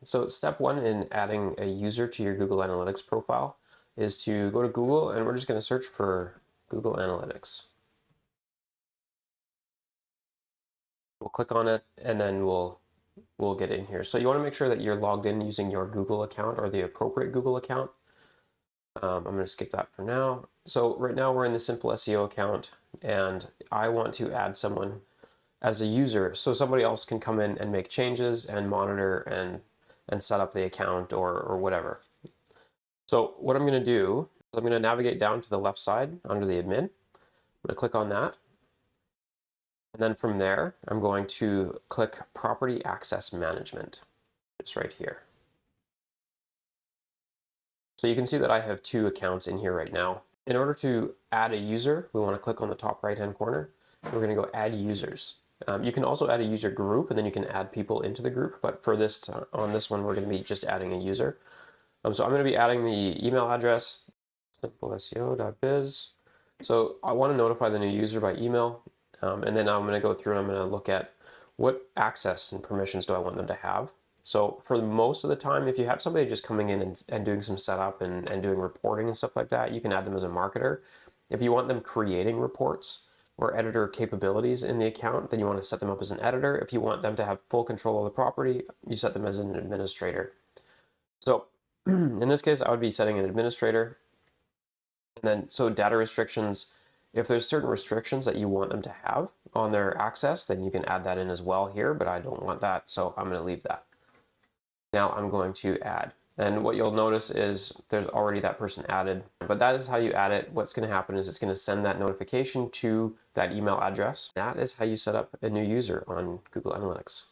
So step one in adding a user to your Google Analytics profile is to go to Google, and we're just going to search for Google Analytics. We'll click on it, and then we'll get in here. So you want to make sure that you're logged in using your Google account or the appropriate Google account. I'm going to skip that for now. So right now we're in the Simple SEO account, and I want to add someone as a user so somebody else can come in and make changes and monitor and set up the account or whatever. So what I'm going to do is I'm going to navigate down to the left side under the admin. I'm going to click on that. And then from there, I'm going to click Property Access Management. It's right here. So you can see that I have 2 accounts in here right now. In order to add a user, we want to click on the top right-hand corner. We're going to go Add Users. You can also add a user group, and then you can add people into the group. But for this, on this one, we're going to be just adding a user. So I'm going to be adding the email address, simpleseo.biz. So I want to notify the new user by email. And then I'm going to go through and I'm going to look at what access and permissions do I want them to have. So for most of the time, if you have somebody just coming in and doing some setup and doing reporting and stuff like that, you can add them as a marketer. If you want them creating reports or editor capabilities in the account, then you want to set them up as an editor. If you want them to have full control of the property, you set them as an administrator. So in this case, I would be setting an administrator. And then, so data restrictions, if there's certain restrictions that you want them to have on their access, then you can add that in as well here, but I don't want that, so I'm going to leave that. Now I'm going to add. And what you'll notice is there's already that person added, but that is how you add it. What's going to happen is it's going to send that notification to that email address. That is how you set up a new user on Google Analytics.